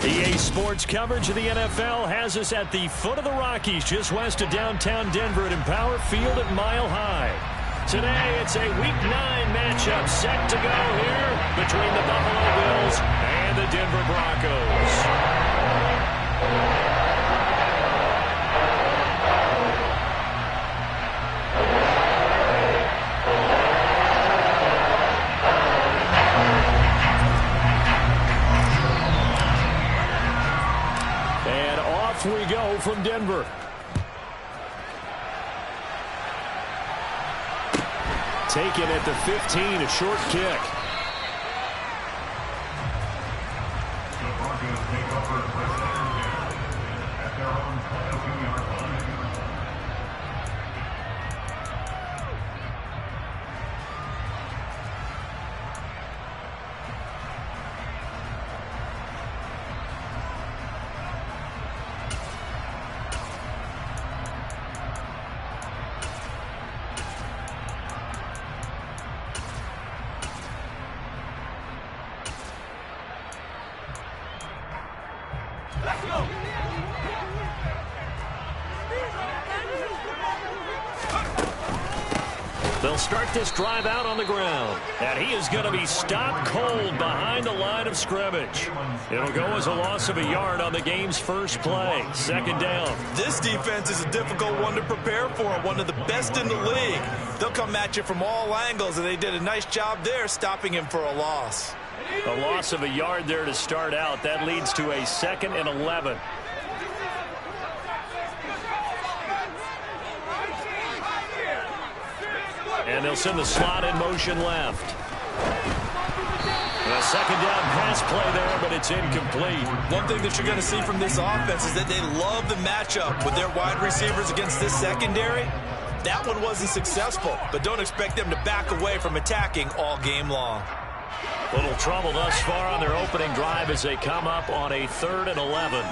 EA Sports coverage of the NFL has us at the foot of the Rockies, just west of downtown Denver at Empower Field at Mile High. Today, it's a Week 9 matchup set to go here between the Buffalo Bills and the Denver Broncos. And off we go from Denver. Taken at the 15, a short kick. The Broncos take over for second down at their own 22-yard line. They'll start this drive out on the ground. And he is going to be stopped cold behind the line of scrimmage. It'll go as a loss of a yard on the game's first play. Second down. This defense is a difficult one to prepare for, one of the best in the league. They'll come at you from all angles, and they did a nice job there stopping him for a loss. A loss of a yard there to start out. That leads to a 2nd and 11. And they'll send the slot in motion left. A second down pass play there, but it's incomplete. One thing that you're going to see from this offense is that they love the matchup with their wide receivers against this secondary. That one wasn't successful, but don't expect them to back away from attacking all game long. Little trouble thus far on their opening drive as they come up on a 3rd and 11.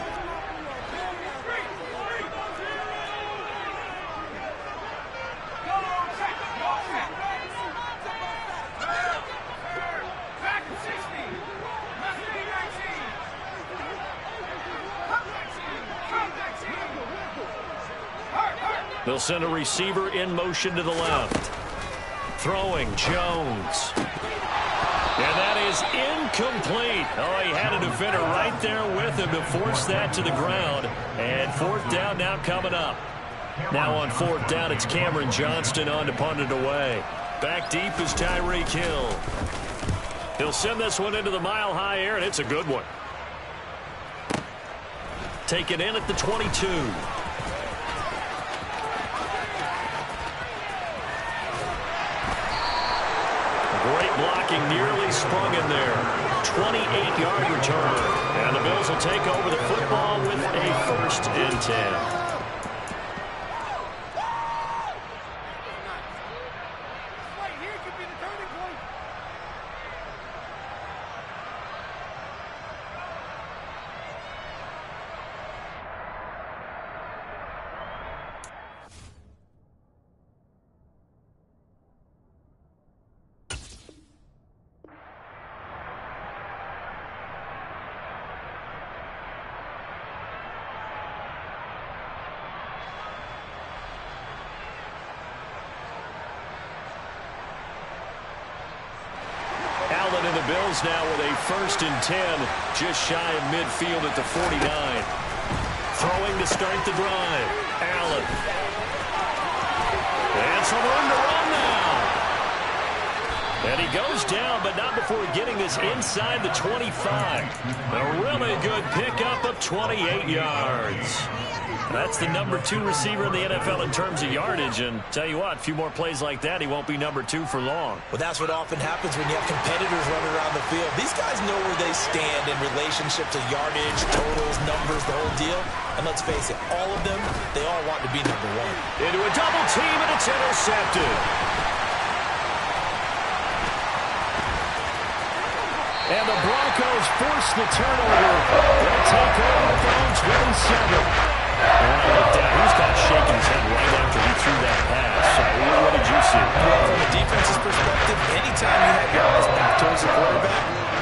They'll send a receiver in motion to the left. Throwing Jones. And that is incomplete. Oh, he had a defender right there with him to force that to the ground. And 4th down now coming up. Now on 4th down, it's Cameron Johnston on to punt it away. Back deep is Tyreek Hill. He'll send this one into the mile-high air, and it's a good one. Taken in at the 22. Great blocking, nearly sprung in there. 28-yard return. And the Bills will take over the football with a 1st and 10. And the Bills now with a 1st and 10, just shy of midfield at the 49. Throwing to start the drive. Allen. And some room to run now. And he goes down, but not before getting this inside the 25. A really good pickup of 28 yards. That's the number 2 receiver in the NFL in terms of yardage. And tell you what, a few more plays like that, he won't be number 2 for long. Well, that's what often happens when you have competitors running around the field. These guys know where they stand in relationship to yardage, totals, numbers, the whole deal. And let's face it, all of them, they all want to be number 1. Into a double team, and it's intercepted. And the Broncos force the turnover. They'll take over with their own 27. And I looked down, he's got shaking his head right after he threw that pass. What did you see? Well, from a defense's perspective, anytime you have your eyes back towards the quarterback,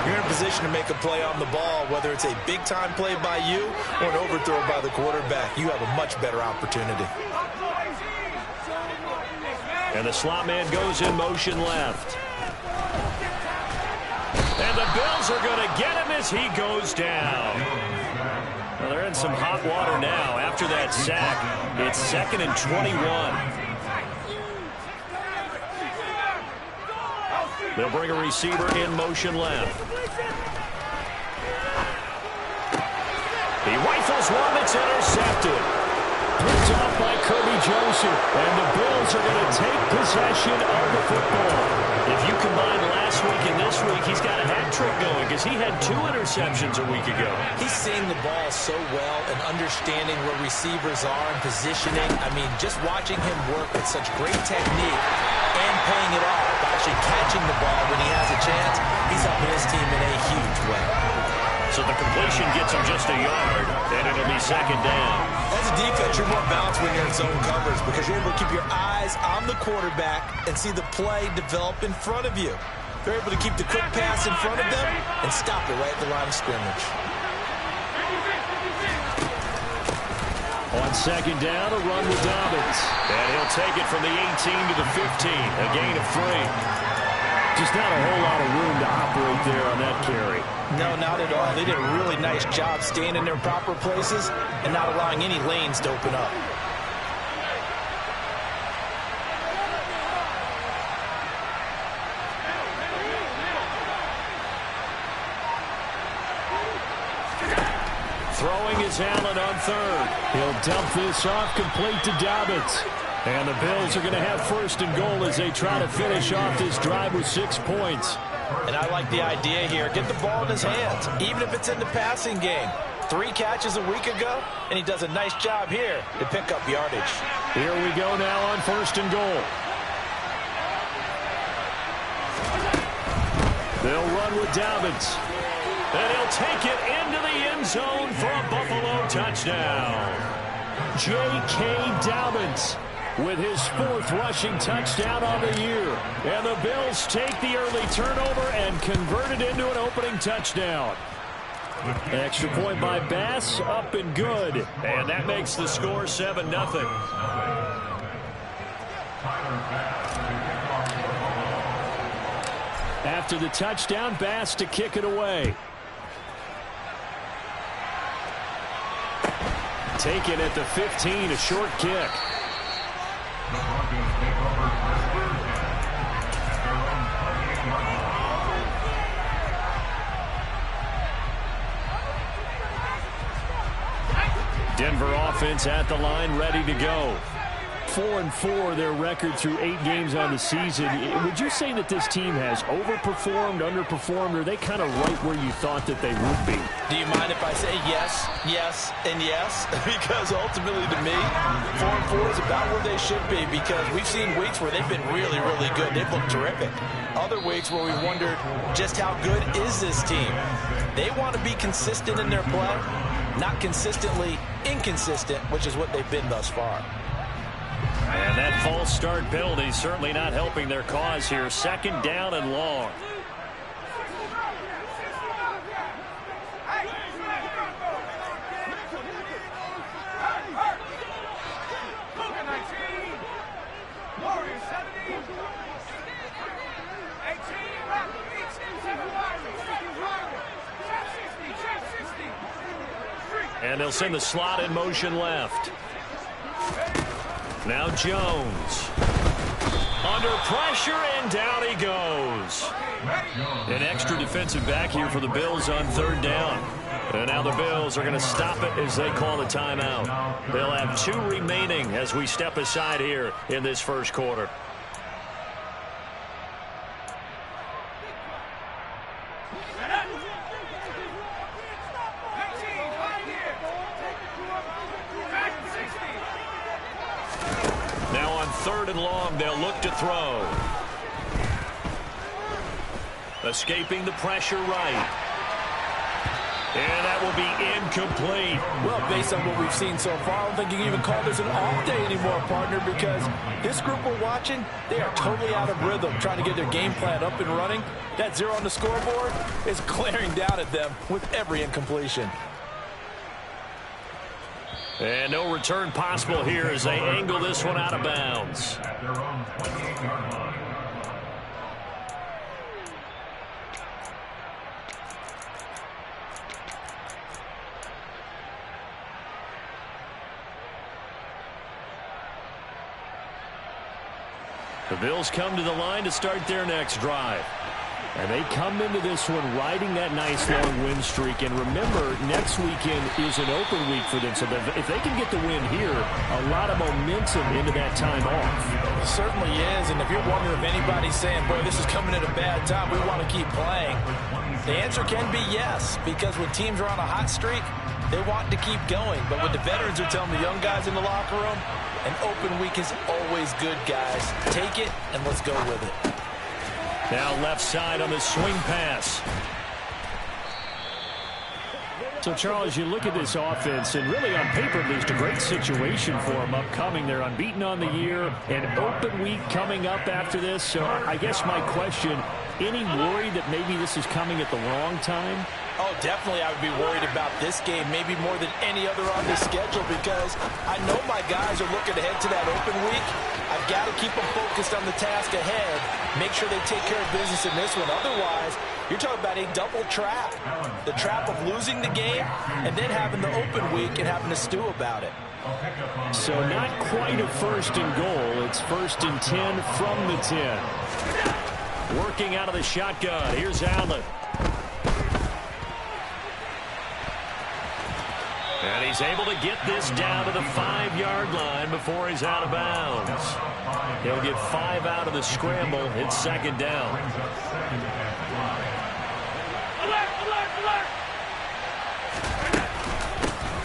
you're in a position to make a play on the ball, whether it's a big-time play by you or an overthrow by the quarterback. You have a much better opportunity. And the slot man goes in motion left. And the Bills are going to get him as he goes down. Well, they're in some hot water now after that sack. It's 2nd and 21. They'll bring a receiver in motion left. He rifles one that's intercepted. Picked off by Kirby Joseph. And the Bills are going to take possession of the football. If you combine last week and this week, he's got a hat trick going because he had 2 interceptions a week ago. He's seeing the ball so well and understanding where receivers are and positioning. I mean, just watching him work with such great technique and paying it off by actually catching the ball when he has a chance, he's helping his team in a huge way. So the completion gets him just a yard, and it'll be 2nd down. As a defense, you're more balanced when you're in zone coverage because you're able to keep your eyes on the quarterback and see the play develop in front of you. They're able to keep the quick pass in front of them and stop it right at the line of scrimmage. On 2nd down, a run with Dobbins. And he'll take it from the 18 to the 15, a gain of 3. Just not a whole lot of room to operate there on that carry. No, not at all. They did a really nice job staying in their proper places and not allowing any lanes to open up. Throwing is Allen on 3rd. He'll dump this off complete to Dobbins. And the Bills are going to have 1st and goal as they try to finish off this drive with 6 points. And I like the idea here. Get the ball in his hands, even if it's in the passing game. 3 catches a week ago, and he does a nice job here to pick up yardage. Here we go now on 1st and goal. They'll run with Dobbins. And he'll take it into the end zone for a Buffalo touchdown. J.K. Dobbins with his 4th rushing touchdown on the year. And the Bills take the early turnover and convert it into an opening touchdown. Extra point by Bass, up and good. And that makes the score 7-0. After the touchdown, Bass to kick it away. Taken at the 15, a short kick. The Broncos take over first and 10 at their own 28-yard line. Denver offense at the line, ready to go. 4-4 their record through 8 games on the season. Would you say that this team has overperformed, underperformed, or are they kind of right where you thought that they would be? Do you mind if I say yes, yes, and yes? Because ultimately to me, 4-4 is about where they should be because we've seen weeks where they've been really, really good. They've looked terrific. Other weeks where we wondered just how good is this team. They want to be consistent in their play, not consistently inconsistent, which is what they've been thus far. And that false start penalty certainly not helping their cause here. 2nd down and long. And they'll send the slot in motion left. Now Jones. Under pressure, and down he goes. An extra defensive back here for the Bills on 3rd down. And now the Bills are going to stop it as they call a timeout. They'll have 2 remaining as we step aside here in this 1st quarter. Now on 3rd and long, they'll look to throw. Escaping the pressure right. And that will be incomplete. Well, based on what we've seen so far, I don't think you can even call this an off day anymore, partner, because this group we're watching, they are totally out of rhythm, trying to get their game plan up and running. That 0 on the scoreboard is glaring down at them with every incompletion. And no return possible here as they angle this one out of bounds. At their own 28-yard line. The Bills come to the line to start their next drive. And they come into this one riding that nice long win streak. And remember, next weekend is an open week for them. So if they can get the win here, a lot of momentum into that time off. It certainly is. And if you're wondering if anybody's saying, boy, this is coming at a bad time, we want to keep playing, the answer can be yes. Because when teams are on a hot streak, they want to keep going. But what the veterans are telling the young guys in the locker room, an open week is always good, guys. Take it, and let's go with it. Now left side on the swing pass. So, Charles, you look at this offense, and really on paper, at least, a great situation for them upcoming. They're unbeaten on the year, an open week coming up after this. So I guess my question, any worry that maybe this is coming at the wrong time? Oh, definitely I would be worried about this game, maybe more than any other on this schedule, because I know my guys are looking ahead to that open week. I've got to keep them focused on the task ahead, make sure they take care of business in this one. Otherwise, you're talking about a double trap. The trap of losing the game and then having the open week and having to stew about it. So not quite a first and goal. It's 1st and 10 from the 10. Working out of the shotgun. Here's Allen. And he's able to get this down to the 5-yard line before he's out of bounds. He'll get 5 out of the scramble. It's 2nd down.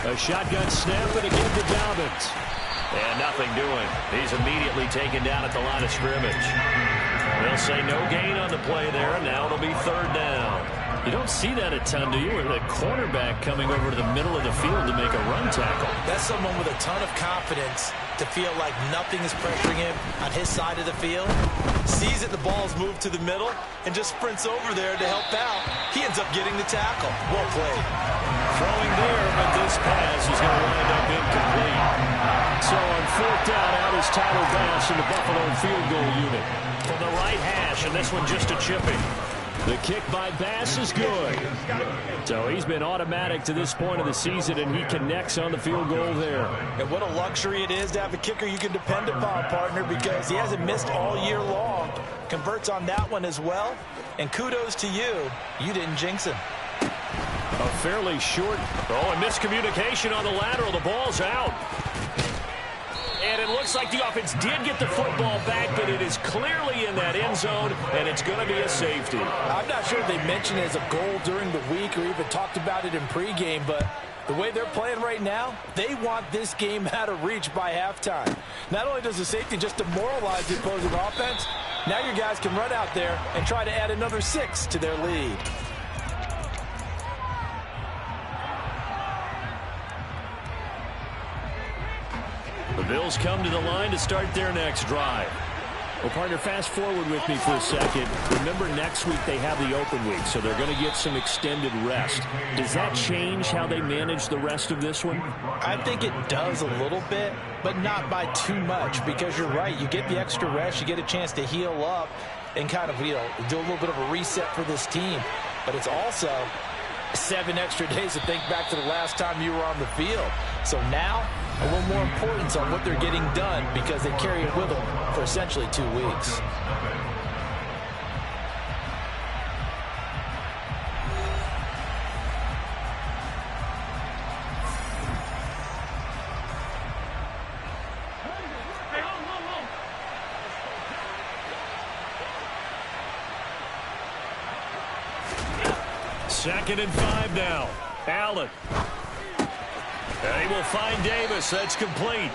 A shotgun snap and again to Dobbins. And nothing doing. He's immediately taken down at the line of scrimmage. They'll say no gain on the play there, and now it'll be 3rd down. You don't see that a ton, do you? Where the cornerback coming over to the middle of the field to make a run tackle. That's someone with a ton of confidence to feel like nothing is pressuring him on his side of the field. Sees that the ball's moved to the middle and just sprints over there to help out. He ends up getting the tackle. Well played. Throwing there, but this pass is going to wind up incomplete. So on 4th down, out is Tyler Bass in the Buffalo field goal unit. From the right hash, and this one just a chipping. The kick by Bass is good. So he's been automatic to this point of the season, and he connects on the field goal there. And what a luxury it is to have a kicker you can depend upon, partner, because he hasn't missed all year long. Converts on that one as well. And kudos to you. You didn't jinx him. A fairly short. Oh, and miscommunication on the lateral. The ball's out. And it looks like the offense did get the football back, but it is clearly in that end zone, and it's going to be a safety. I'm not sure if they mentioned it as a goal during the week or even talked about it in pregame, but the way they're playing right now, they want this game out of reach by halftime. Not only does the safety just demoralize the opposing offense, now your guys can run out there and try to add another 6 to their lead. The Bills come to the line to start their next drive. Well, partner, fast forward with me for a second. Remember, next week they have the open week, so they're going to get some extended rest. Does that change how they manage the rest of this one? I think it does a little bit, but not by too much, because you're right. You get the extra rest, you get a chance to heal up and kind of, do a little bit of a reset for this team. But it's also 7 extra days to think back to the last time you were on the field. So now, a little more importance on what they're getting done because they carry it with them for essentially 2 weeks. Second and 5 now. Allen. And he will find Davis. That's complete.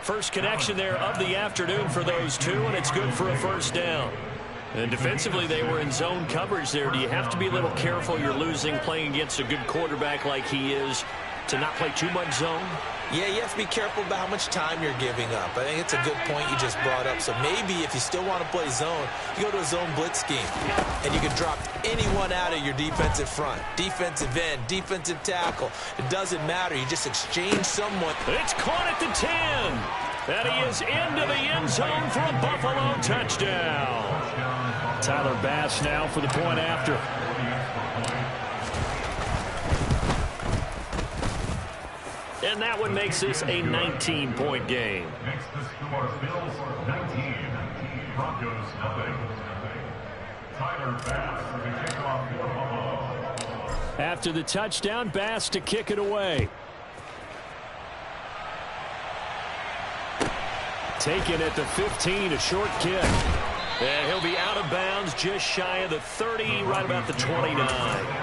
First connection there of the afternoon for those two, and it's good for a 1st down. And defensively, they were in zone coverage there. Do you have to be a little careful? You're losing playing against a good quarterback like he is to not play too much zone? Yeah, you have to be careful about how much time you're giving up. I think it's a good point you just brought up. So maybe if you still want to play zone, you go to a zone blitz scheme. And you can drop anyone out of your defensive front. Defensive end, defensive tackle. It doesn't matter. You just exchange someone. It's caught at the 10. And he is into the end zone for a Buffalo touchdown. Tyler Bass now for the point after. And that one makes this a 19-point game. Next, the score, Bills 19, Broncos nothing. Tyler Bass for the kickoff for Buffalo. After the touchdown, Bass to kick it away. Taken at the 15, a short kick. And he'll be out of bounds just shy of the 30, right about the 29.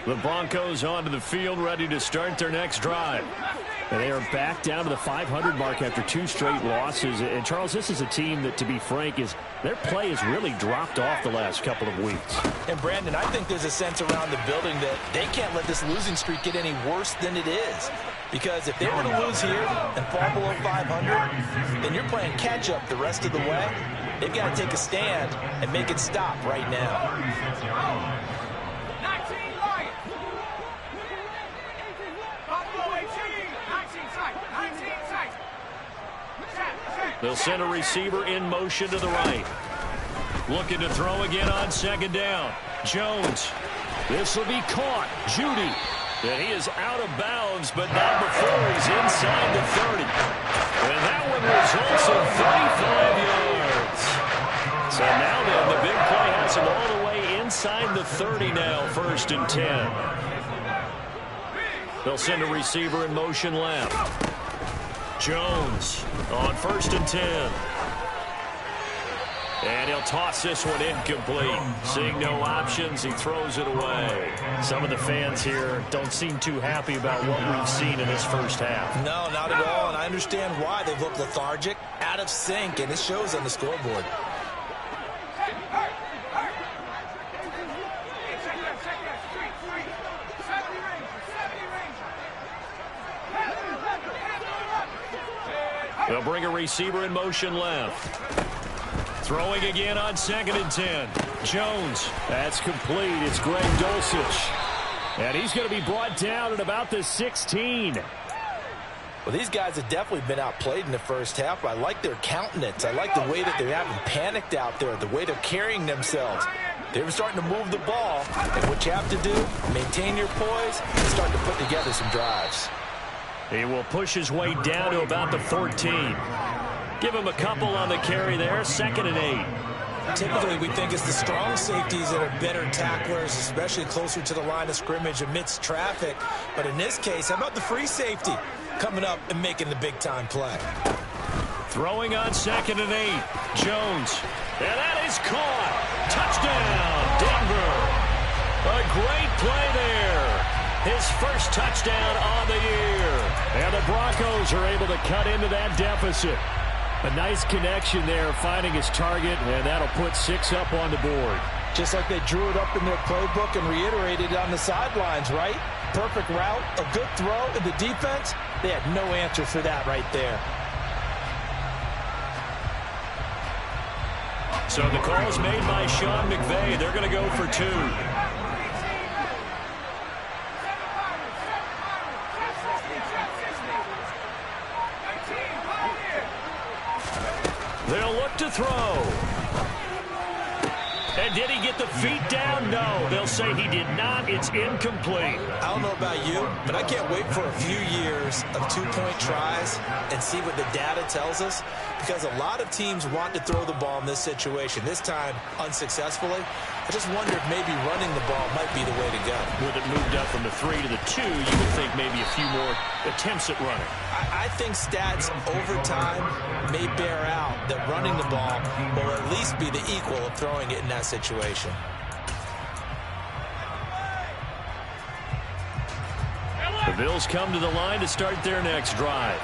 The Broncos onto the field, ready to start their next drive. And they are back down to the 500 mark after 2 straight losses. And, Charles, this is a team that, to be frank, their play has really dropped off the last couple of weeks. And, Brandon, I think there's a sense around the building that they can't let this losing streak get any worse than it is. Because if they were to lose here and fall below 500, then you're playing catch-up the rest of the way. They've got to take a stand and make it stop right now. They'll send a receiver in motion to the right. Looking to throw again on second down. Jones. This will be caught. Judy. And he is out of bounds, but not before he's inside the 30. And that one results in 35 yards. So now then, the big play has him all the way inside the 30 now, 1st and 10. They'll send a receiver in motion left. Jones on 1st and 10. And he'll toss this one incomplete. Seeing no options, he throws it away. Some of the fans here don't seem too happy about what we've seen in this first half. No, not at all, and I understand why. They've looked lethargic, out of sync, and it shows on the scoreboard. They'll bring a receiver in motion left. Throwing again on 2nd and 10. Jones. That's complete. It's Greg Dulcich. And he's going to be brought down at about the 16. Well, these guys have definitely been outplayed in the first half. I like their countenance. I like the way that they haven't panicked out there, the way they're carrying themselves. They're starting to move the ball. And what you have to do, maintain your poise and start to put together some drives. He will push his way down to about the 14. Give him a couple on the carry there. 2nd and 8. Typically, we think it's the strong safeties that are better tacklers, especially closer to the line of scrimmage amidst traffic. But in this case, how about the free safety coming up and making the big-time play? Throwing on 2nd and 8. Jones. And that is caught. Touchdown, Denver. A great play there. His first touchdown on the year. And the Broncos are able to cut into that deficit. A nice connection there, finding his target, and that'll put 6 up on the board. Just like they drew it up in their playbook and reiterated it on the sidelines, right? Perfect route, a good throw, and the defense, they had no answer for that right there. So the call is made by Sean McVay. They're going to go for 2. They'll look to throw. And did he get the feet down? No. They'll say he did not. It's incomplete. I don't know about you, but I can't wait for a few years of 2-point tries and see what the data tells us, because a lot of teams want to throw the ball in this situation. This time, unsuccessfully. I just wonder if maybe running the ball might be the way to go. With it moved up from the 3 to the 2, you would think maybe a few more attempts at running. I think stats over time may bear out that running the ball will at least be the equal of throwing it in that situation. Bills come to the line to start their next drive.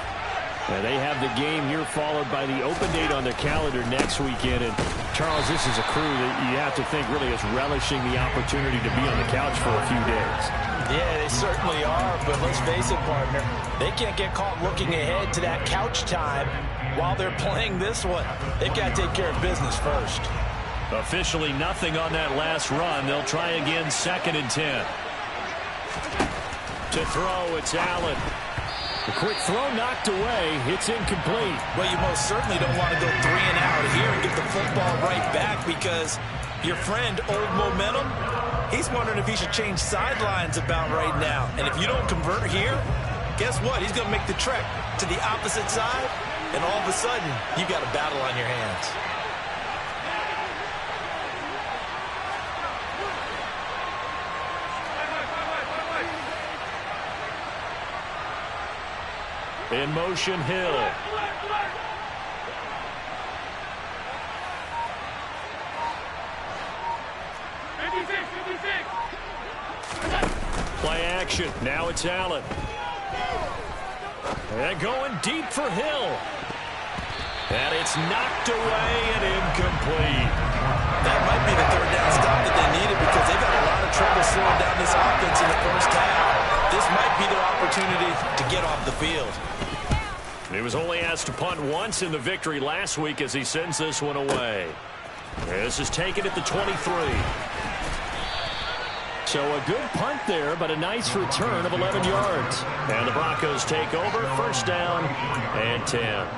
And they have the game here followed by the open date on their calendar next weekend. And Charles, this is a crew that you have to think really is relishing the opportunity to be on the couch for a few days. Yeah, they certainly are, but let's face it, partner. They can't get caught looking ahead to that couch time while they're playing this one. They've got to take care of business first. Officially nothing on that last run. They'll try again, 2nd and 10. To throw, it's Allen. The quick throw knocked away. It's incomplete. Well, you most certainly don't want to go 3 and out here and get the football right back because your friend, Old Momentum, he's wondering if he should change sidelines about right now. And if you don't convert here, guess what? He's going to make the trek to the opposite side, and all of a sudden, you got a battle on your hands. In motion, Hill. Play action. Now it's Allen. And going deep for Hill. And it's knocked away and incomplete. That might be the 3rd down stop that they needed because they've had a lot of trouble slowing down this offense in the first half. This might be their opportunity to get off the field. He was only asked to punt once in the victory last week as he sends this one away. This is taken at the 23. So a good punt there, but a nice return of 11 yards. And the Broncos take over, 1st down and 10.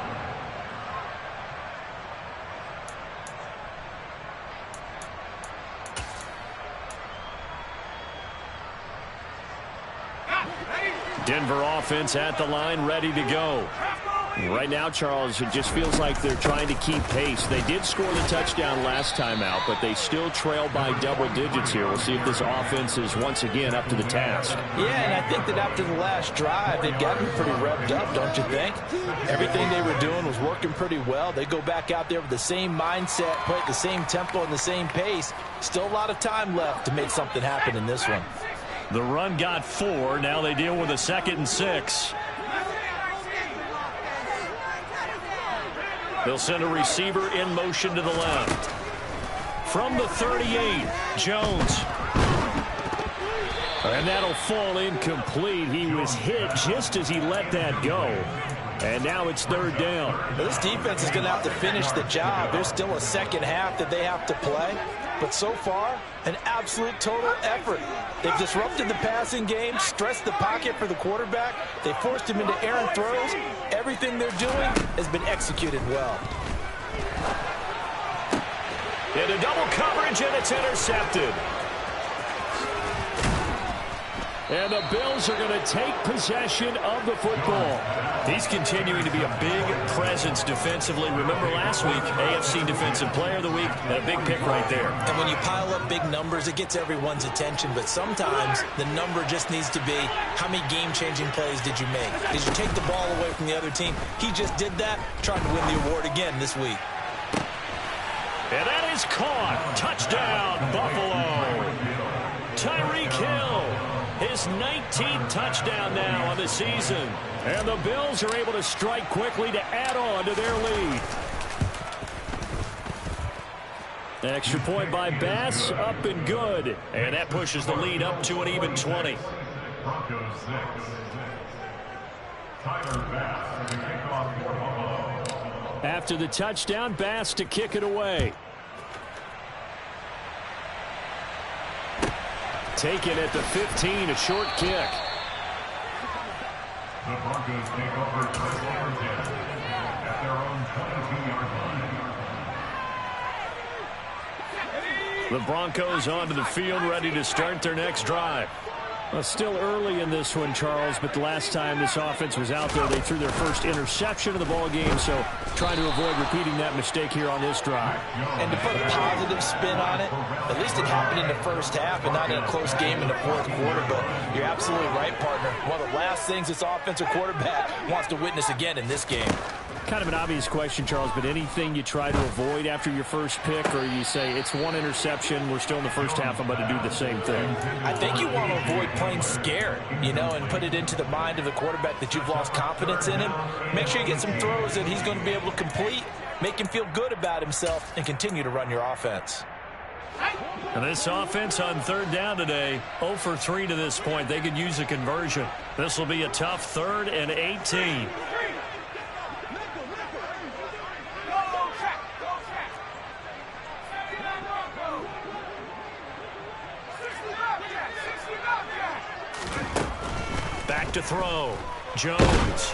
Denver offense at the line, ready to go. Right now, Charles, it just feels like they're trying to keep pace. They did score the touchdown last time out, but they still trail by double digits here. We'll see if this offense is once again up to the task. Yeah, and I think that after the last drive, they've gotten pretty revved up, don't you think? Everything they were doing was working pretty well. They go back out there with the same mindset, play at the same tempo and the same pace. Still a lot of time left to make something happen in this one. The run got 4. Now they deal with a 2nd and 6. They'll send a receiver in motion to the left. From the 38, Jones. And that'll fall incomplete. He was hit just as he let that go. And now it's 3rd down. Well, this defense is going to have to finish the job. There's still a second half that they have to play. But so far, an absolute total effort. They've disrupted the passing game, stressed the pocket for the quarterback. They forced him into errant throws. Everything they're doing has been executed well. Into double coverage, and it's intercepted. And the Bills are going to take possession of the football. He's continuing to be a big presence defensively. Remember last week, AFC Defensive Player of the Week, and a big pick right there. And when you pile up big numbers, it gets everyone's attention. But sometimes the number just needs to be, how many game-changing plays did you make? Did you take the ball away from the other team? He just did that, trying to win the award again this week. And that is caught. Touchdown, Buffalo. Tyreek Hill. His 19th touchdown now on the season. And the Bills are able to strike quickly to add on to their lead. Extra point by Bass, up and good. And that pushes the lead up to an even 20. Broncos 6. Tyler Bass to kick off for Buffalo. After the touchdown, Bass to kick it away. Taken at the 15, a short kick. The Broncos take over 2nd and 10 at their own 22-yard line. The Broncos onto the field, ready to start their next drive. Well, still early in this one, Charles, but the last time this offense was out there, they threw their first interception of the ball game, so trying to avoid repeating that mistake here on this drive. And to put a positive spin on it, at least it happened in the first half and not in a close game in the 4th quarter, but you're absolutely right, partner. One of the last things this offensive quarterback wants to witness again in this game. Kind of an obvious question, Charles, but anything you try to avoid after your first pick, or you say it's one interception, we're still in the first half, I'm about to do the same thing? I think you want to avoid playing scared, you know, and put it into the mind of the quarterback that you've lost confidence in him. Make sure you get some throws that he's going to be able to complete, make him feel good about himself, and continue to run your offense. And this offense on third down today, 0 for 3 to this point. They could use a conversion. This will be a tough 3rd and 18. Back to throw. Jones.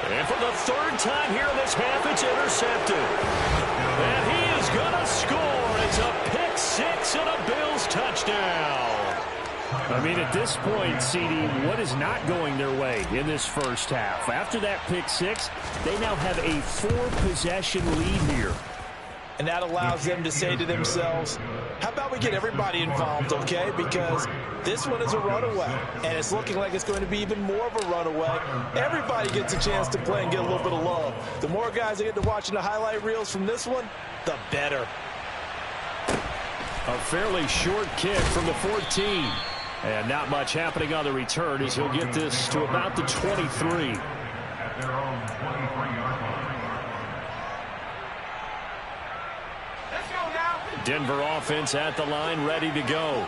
And for the 3rd time here in this half, it's intercepted. And he is going to score. It's a pick 6 and a Bills touchdown. I mean, at this point, CD, what is not going their way in this first half? After that pick 6, they now have a 4-possession lead here. And that allows them to say to themselves, how about we get everybody involved, okay? Because this one is a runaway, and it's looking like it's going to be even more of a runaway. Everybody gets a chance to play and get a little bit of love. The more guys that get to watching the highlight reels from this one, the better. A fairly short kick from the 14. And not much happening on the return as he'll get this to about the 23. At their own 23-yard line. Denver offense at the line, ready to go.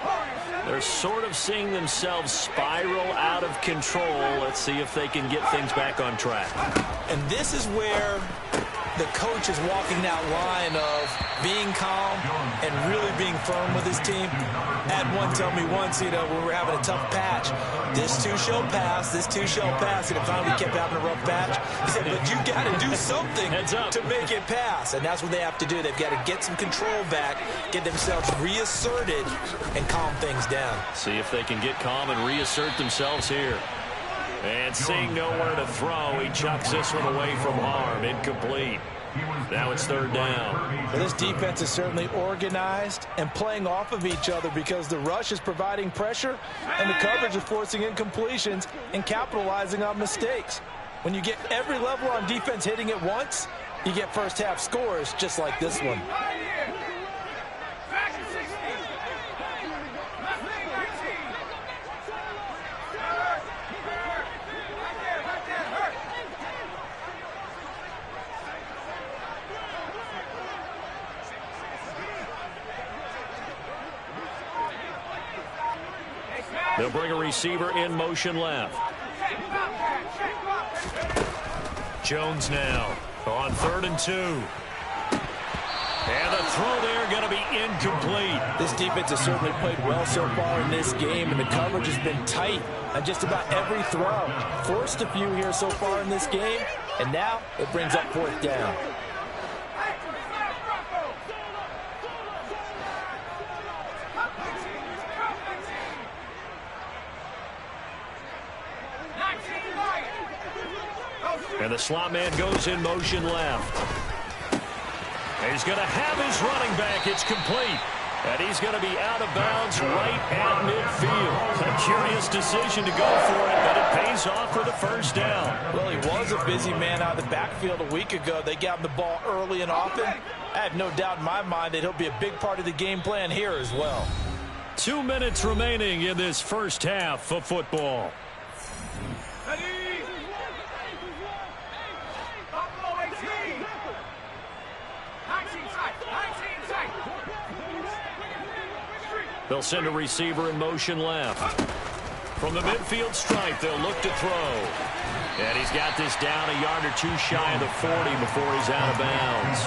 They're sort of seeing themselves spiral out of control. Let's see if they can get things back on track. And this is where the coach is walking that line of being calm and really being firm with his team. Had one tell me once, you know, when we were having a tough patch, this too shall pass, this too shall pass, and it finally kept having a rough patch. He said, but you got to do something to make it pass, and that's what they have to do. They've got to get some control back, get themselves reasserted, and calm things down. See if they can get calm and reassert themselves here. And seeing nowhere to throw, he chucks this one away from harm. Incomplete. Now it's 3rd down. Well, this defense is certainly organized and playing off of each other because the rush is providing pressure and the coverage is forcing incompletions and capitalizing on mistakes. When you get every level on defense hitting at once, you get first half scores just like this one. They'll bring a receiver in motion left. Jones now on 3rd and 2. And the throw there going to be incomplete. This defense has certainly played well so far in this game, and the coverage has been tight on just about every throw. Forced a few here so far in this game, and now it brings up 4th down. And the slot man goes in motion left. And he's going to have his running back. It's complete. And he's going to be out of bounds right at midfield. A curious decision to go for it, but it pays off for the 1st down. Well, he was a busy man out of the backfield a week ago. They got him the ball early and often. I have no doubt in my mind that he'll be a big part of the game plan here as well. 2 minutes remaining in this first half of football. They'll send a receiver in motion left. From the midfield stripe, they'll look to throw. And he's got this down a yard or two shy of the 40 before he's out of bounds.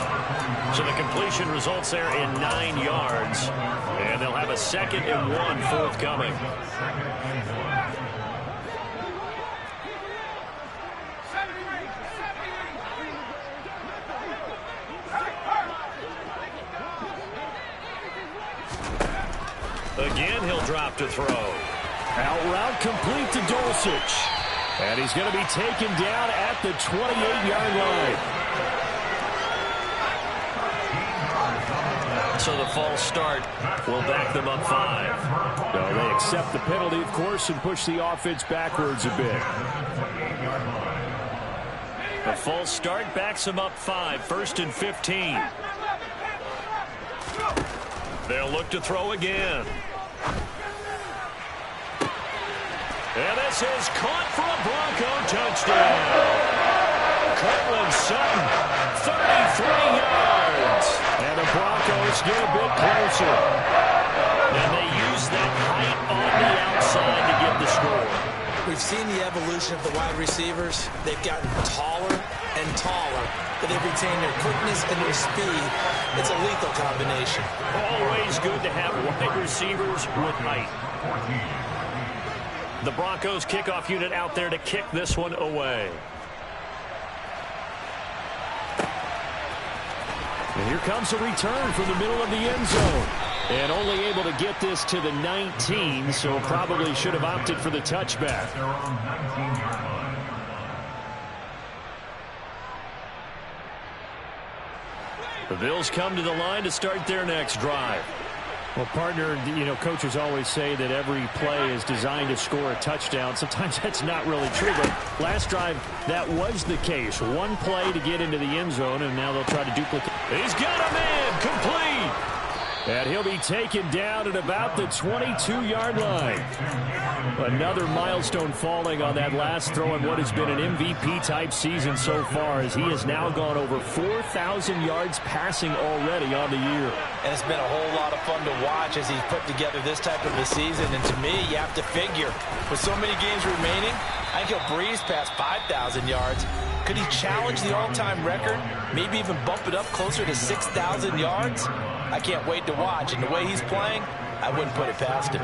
So the completion results there in 9 yards. And they'll have a 2nd and 1 forthcoming. Again, he'll drop to throw. Out route complete to Dulcich. And he's going to be taken down at the 28-yard line. So the false start will back them up 5. No, they accept the penalty, of course, and push the offense backwards a bit. The false start backs them up 5. 1st and 15. They'll look to throw again. And this is caught for a Bronco touchdown. Cortland Sutton, 33 yards. And the Broncos get a bit closer. And they use that height on the outside to get the score. We've seen the evolution of the wide receivers. They've gotten taller and taller, but they've retained their quickness and their speed. It's a lethal combination. Always good to have wide receivers with height. The Broncos kickoff unit out there to kick this one away. And here comes a return from the middle of the end zone. And only able to get this to the 19, so probably should have opted for the touchback. The Bills come to the line to start their next drive. Well, partner, you know, coaches always say that every play is designed to score a touchdown. Sometimes that's not really true, but last drive, that was the case. One play to get into the end zone, and now they'll try to duplicate. He's got a man, complete. And he'll be taken down at about the 22-yard line. Another milestone falling on that last throw in what has been an MVP-type season so far, as he has now gone over 4,000 yards passing already on the year. And it's been a whole lot of fun to watch as he's put together this type of a season. And to me, you have to figure, with so many games remaining, I think he'll breeze past 5,000 yards. Could he challenge the all-time record? Maybe even bump it up closer to 6,000 yards? I can't wait to watch. And the way he's playing, I wouldn't put it past him.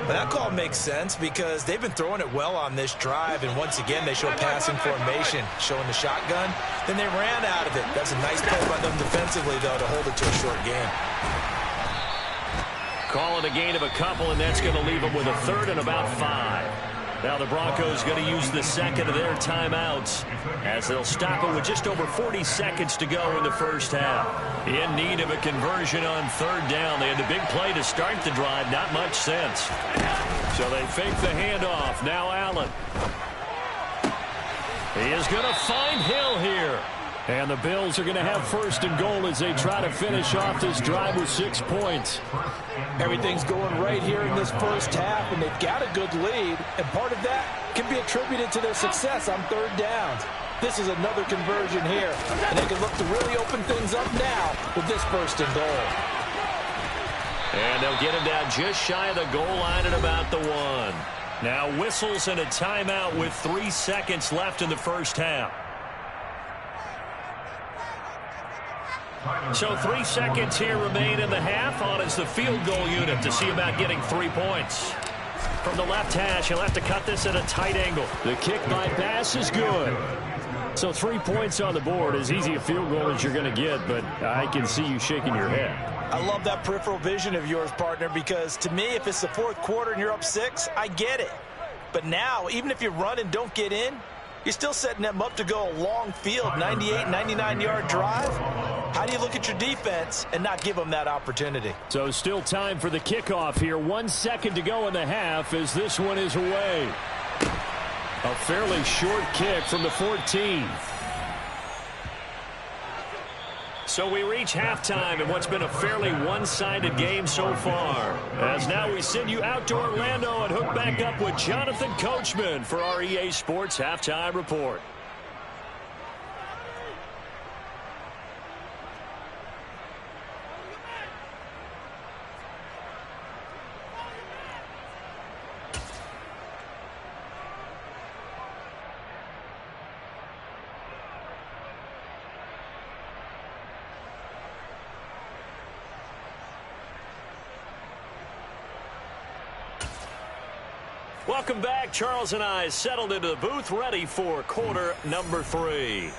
But that call makes sense because they've been throwing it well on this drive. And once again, they show passing formation, showing the shotgun. Then they ran out of it. That's a nice play by them defensively, though, to hold it to a short game. Call it a gain of a couple, and that's going to leave them with a third and about 5. Now the Broncos going to use the second of their timeouts as they'll stop it with just over 40 seconds to go in the first half. In need of a conversion on third down. They had the big play to start the drive. Not much sense. So they fake the handoff. Now Allen. He is going to find Hill here. And the Bills are going to have first and goal as they try to finish off this drive with 6 points. Everything's going right here in this first half, and they've got a good lead. And part of that can be attributed to their success on third downs. This is another conversion here, and they can look to really open things up now with this first and goal. And they'll get him down just shy of the goal line at about the 1. Now whistles and a timeout with 3 seconds left in the first half. So 3 seconds here remain in the half. On is the field goal unit to see about getting 3 points. From the left hash, he'll have to cut this at a tight angle. The kick by Bass is good. So 3 points on the board, as easy a field goal as you're going to get, but I can see you shaking your head. I love that peripheral vision of yours, partner, because to me, if it's the fourth quarter and you're up 6, I get it. But now, even if you run and don't get in, you're still setting them up to go a long field, 98, 99-yard drive. How do you look at your defense and not give them that opportunity? So still time for the kickoff here. 1 second to go in the half as this one is away. A fairly short kick from the 14. So we reach halftime in what's been a fairly one-sided game so far. As now we send you out to Orlando and hook back up with Jonathan Coachman for our EA Sports Halftime Report. Welcome back. Charles and I settled into the booth, ready for quarter number 3.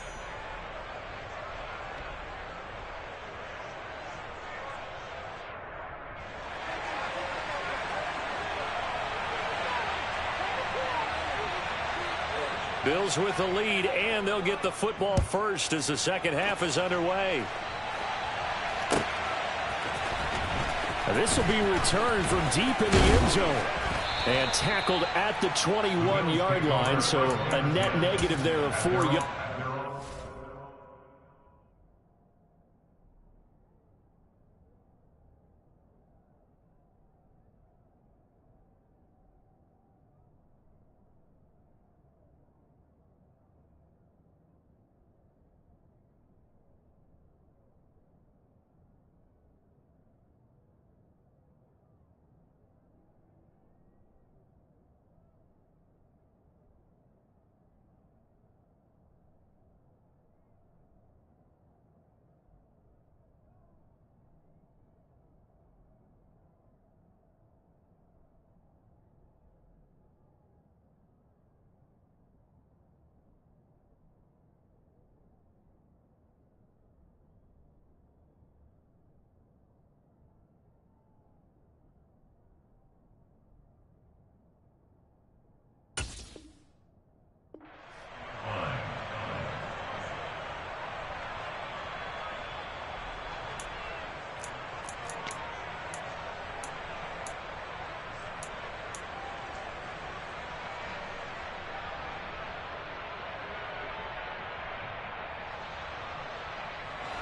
Bills with the lead, and they'll get the football first as the second half is underway. This will be returned from deep in the end zone. And tackled at the 21-yard line, so a net negative there of 4 yards.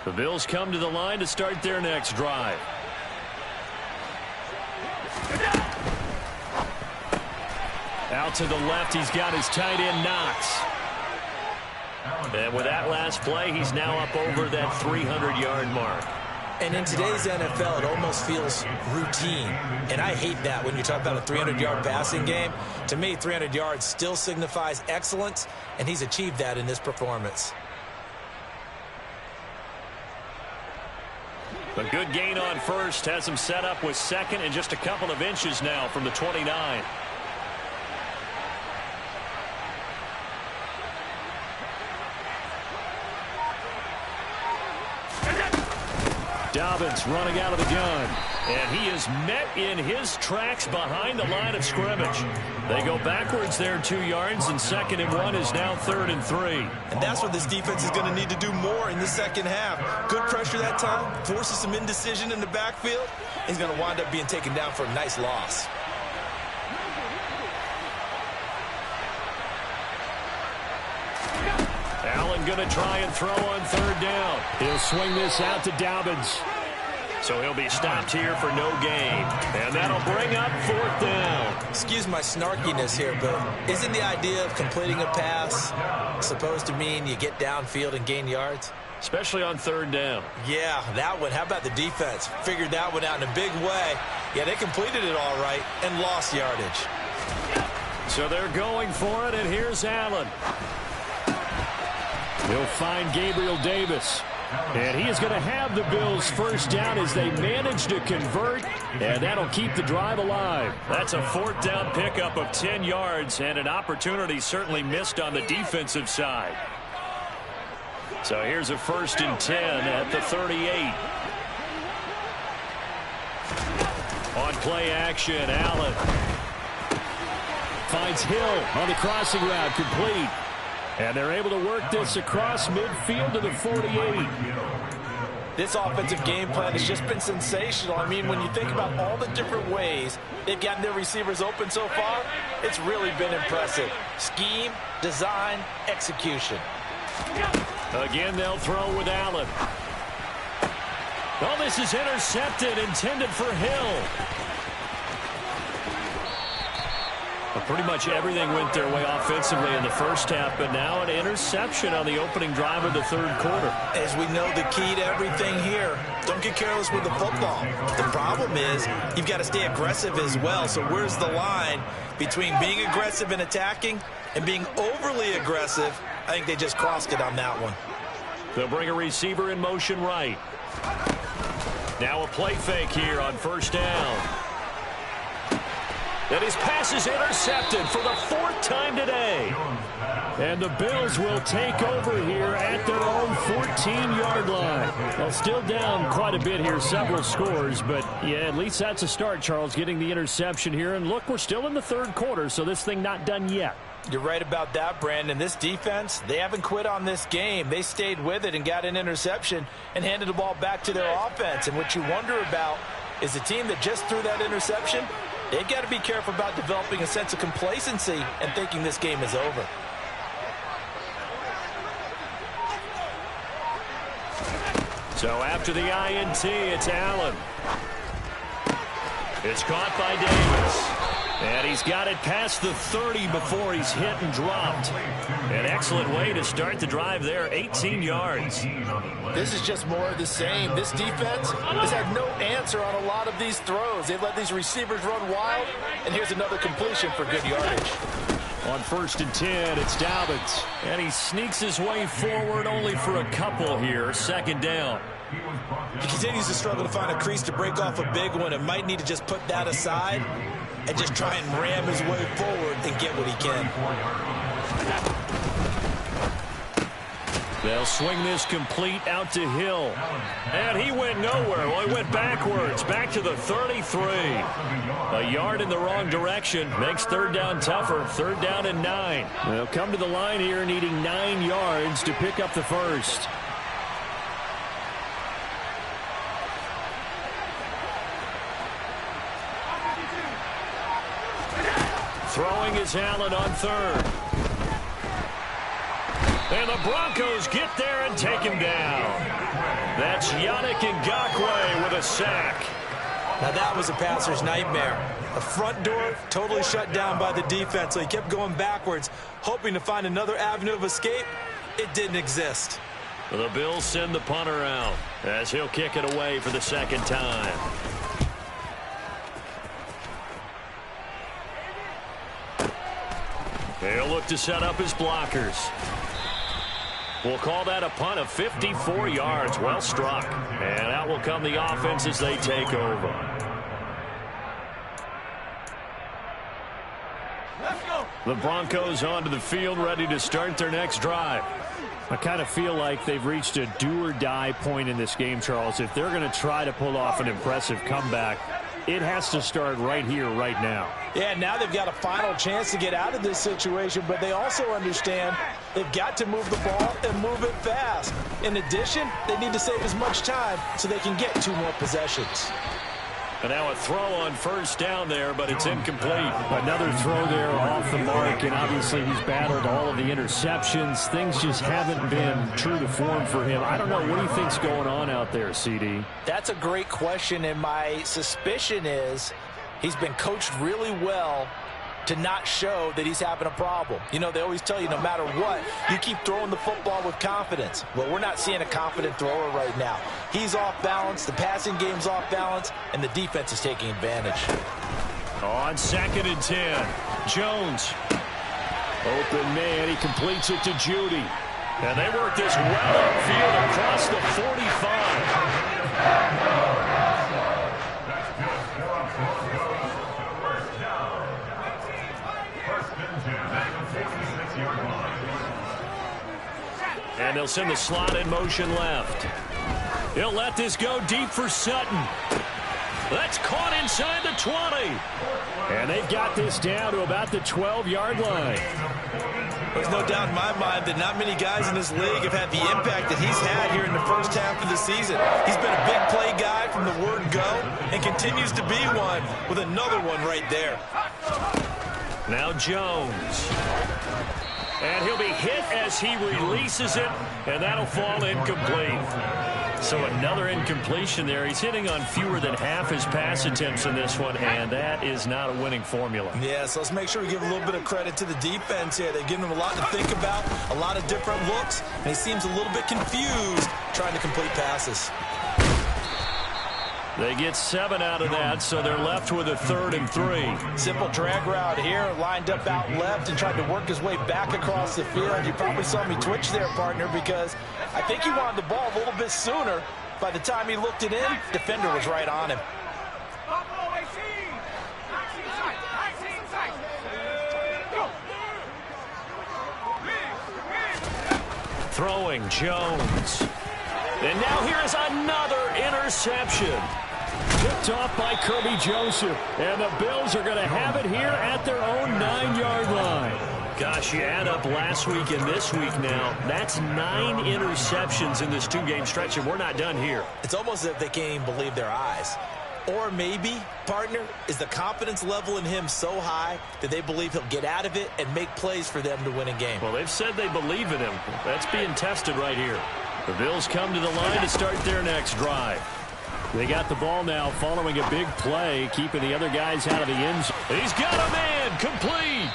The Bills come to the line to start their next drive. Out to the left, he's got his tight end Knox. And with that last play, he's now up over that 300-yard mark. And in today's NFL, it almost feels routine. And I hate that when you talk about a 300-yard passing game. To me, 300 yards still signifies excellence, and he's achieved that in this performance. A good gain on first has him set up with second and just a couple of inches now from the 29. Dobbins running out of the gun. And he is met in his tracks behind the line of scrimmage. They go backwards there 2 yards, and 2nd and 1 is now 3rd and 3. And that's what this defense is going to need to do more in the second half. Good pressure that time, forces some indecision in the backfield. He's going to wind up being taken down for a nice loss. Allen going to try and throw on 3rd down. He'll swing this out to Dobbins. So he'll be stopped here for no gain. And that'll bring up 4th down. Excuse my snarkiness here, but isn't the idea of completing a pass supposed to mean you get downfield and gain yards? Especially on 3rd down. Yeah, that one. How about the defense? Figured that one out in a big way. Yeah, they completed it all right and lost yardage. So they're going for it, and here's Allen. He'll find Gabriel Davis. And he is going to have the Bills 1st down as they manage to convert, and that'll keep the drive alive. That's a 4th down pickup of 10 yards, and an opportunity certainly missed on the defensive side. So here's a 1st and 10 at the 38. On play action, Allen finds Hill on the crossing route, complete. And they're able to work this across midfield to the 48. This offensive game plan has just been sensational. I mean, when you think about all the different ways they've gotten their receivers open so far, it's really been impressive. Scheme, design, execution. Again, they'll throw with Allen. Well, this is intercepted, intended for Hill. Well, pretty much everything went their way offensively in the first half, but now an interception on the opening drive of the 3rd quarter. As we know, the key to everything here, don't get careless with the football. The problem is you've got to stay aggressive as well. So where's the line between being aggressive and attacking and being overly aggressive? I think they just crossed it on that one. They'll bring a receiver in motion right. Now a play fake here on 1st down. And his pass is intercepted for the 4th time today. And the Bills will take over here at their own 14-yard line. Well, still down quite a bit here, several scores, but yeah, at least that's a start, Charles, getting the interception here. And look, we're still in the 3rd quarter, so this thing not done yet. You're right about that, Brandon. This defense, they haven't quit on this game. They stayed with it and got an interception and handed the ball back to their offense. And what you wonder about is the team that just threw that interception, they've got to be careful about developing a sense of complacency and thinking this game is over. So after the INT, it's Allen. It's caught by Davis. And he's got it past the 30 before he's hit and dropped. An excellent way to start the drive there, 18 yards. This is just more of the same. This defense has had no answer on a lot of these throws. They've let these receivers run wild, and here's another completion for good yardage. On 1st and 10, it's Dobbins. And he sneaks his way forward only for a couple here, 2nd down. He continues to struggle to find a crease to break off a big one and might need to just put that aside and just try and ram his way forward and get what he can. They'll swing this complete out to Hill. And he went nowhere. Well, he went backwards, back to the 33. A yard in the wrong direction makes 3rd down tougher. 3rd down and 9. They'll come to the line here needing 9 yards to pick up the 1st. Throwing is Allen on 3rd. And the Broncos get there and take him down. That's Yannick Ngakoue with a sack. Now that was a passer's nightmare. The front door totally shut down by the defense, so he kept going backwards, hoping to find another avenue of escape. It didn't exist. The Bills send the punter out as he'll kick it away for the second time. He'll look to set up his blockers. We'll call that a punt of 54 yards. Well struck. And out will come the offense as they take over. The Broncos onto the field, ready to start their next drive. I kind of feel like they've reached a do-or-die point in this game, Charles. If they're going to try to pull off an impressive comeback, it has to start right here, right now. Yeah, now they've got a final chance to get out of this situation, but they also understand they've got to move the ball and move it fast. In addition, they need to save as much time so they can get 2 more possessions. And now a throw on first down there, but it's incomplete. Another throw there off the mark, and obviously he's battled all of the interceptions. Things just haven't been true to form for him. I don't know. What do you think's going on out there, CD? That's a great question, and my suspicion is he's been coached really well to not show that he's having a problem. You know, they always tell you no matter what, you keep throwing the football with confidence. Well, we're not seeing a confident thrower right now. He's off balance, the passing game's off balance, and the defense is taking advantage. On 2nd and 10, Jones. Open man, he completes it to Judy. And they work this well upfield across the 45. And they'll send the slot in motion left. He'll let this go deep for Sutton. That's caught inside the 20. And they've got this down to about the 12-yard line. There's no doubt in my mind that not many guys in this league have had the impact that he's had here in the first half of the season. He's been a big play guy from the word go and continues to be one with another one right there. Now Jones. And he'll be hit as he releases it, and that'll fall incomplete. So another incompletion there. He's hitting on fewer than half his pass attempts in this one, and that is not a winning formula. Yeah, so let's make sure we give a little bit of credit to the defense here. They've given him a lot to think about, a lot of different looks, and he seems a little bit confused trying to complete passes. They get 7 out of that, so they're left with a 3rd and 3. Simple drag route here, lined up out left and tried to work his way back across the field. You probably saw me twitch there, partner, because I think he wanted the ball a little bit sooner. By the time he looked it in, defender was right on him. Throwing Jones. And now here is another interception. Tipped off by Kirby Joseph. And the Bills are going to have it here at their own 9-yard line. Gosh, you add up last week and this week now. That's 9 interceptions in this 2-game stretch, and we're not done here. It's almost as if they can't even believe their eyes. Or maybe, partner, is the confidence level in him so high that they believe he'll get out of it and make plays for them to win a game. Well, they've said they believe in him. That's being tested right here. The Bills come to the line to start their next drive. They got the ball now following a big play, keeping the other guys out of the end zone. He's got a man, complete.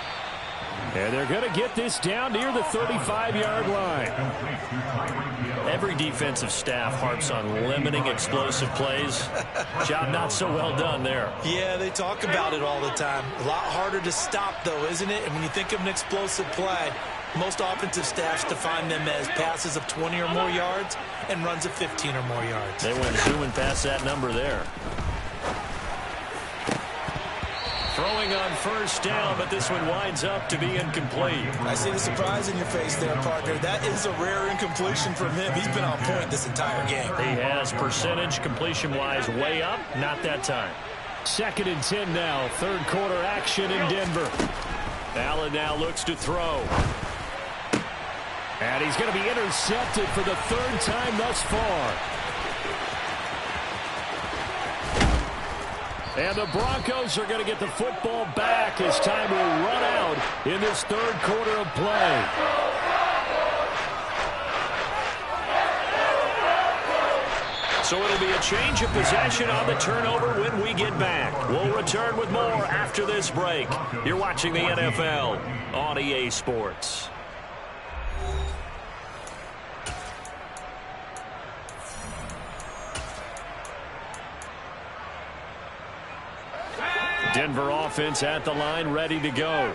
And they're going to get this down near the 35-yard line. Every defensive staff harps on limiting explosive plays. Job not so well done there. Yeah, they talk about it all the time. A lot harder to stop, though, isn't it? And when you think of an explosive play, most offensive staffs define them as passes of 20 or more yards and runs of 15 or more yards. They went zooming past that number there. Throwing on first down, but this one winds up to be incomplete. I see the surprise in your face there, partner. That is a rare incompletion from him. He's been on point this entire game. He has percentage completion-wise way up, not that time. 2nd and 10 now, 3rd quarter action in Denver. Allen now looks to throw. And he's going to be intercepted for the 3rd time thus far. And the Broncos are going to get the football back as time will run out in this 3rd quarter of play. So it'll be a change of possession on the turnover when we get back. We'll return with more after this break. You're watching the NFL on EA Sports. Denver offense at the line, ready to go.